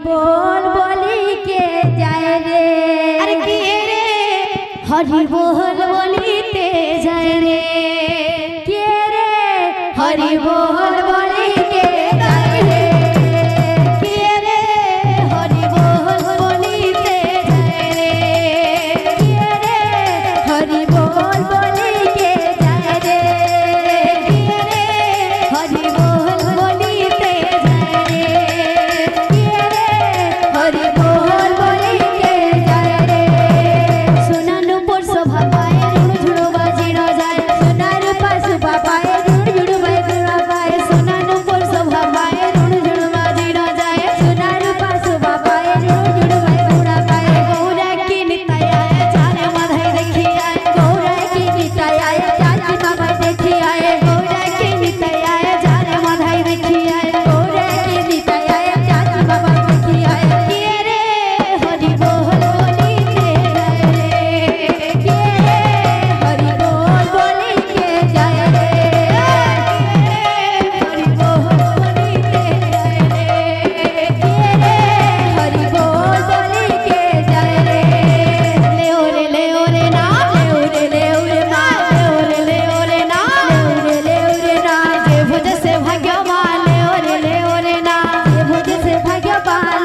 बोल बोली के जाए रे अरे के रे हरि बोल बोली ते जाए रे के रे हरि बोल बोली के जाए रे के रे हरि बोल बोली ते जाए रे के रे हरि बोल बोली के जाए रे के रे हरि बोल बोली ते जाए रे हरि बोल बोली के जाए रे सुनानु पर शोभा पाए ऋण झुड़ो बाजी न जाए सुना रूपा सुबा पाए ऋण झुड़ो बाजी न पाए सुनानु पर शोभा पाए ऋण झुड़ो बाजी न जाए सुना रूपा सुबा पाए ऋण झुड़ो बाजी न पाए गौरा की निताया जाने माधाई देखी आए गौरा की निताया जाने माधाई देखी आए गौरा की निताया जाने माधाई देखी आए गौरा की निताया जाने माधाई देखी आए के रे हरि बोल बोली ते जाए रे के रे हरि बोल बोली के जाए रे हरि बोल बोली ते जाए रे के रे हरि बोल बोली के जाए रे ले ओरे ना ले ओरे ना ले ओरे ना जे भुज से भाग्यवान ले ओरे ना जे भुज से भाग्यवान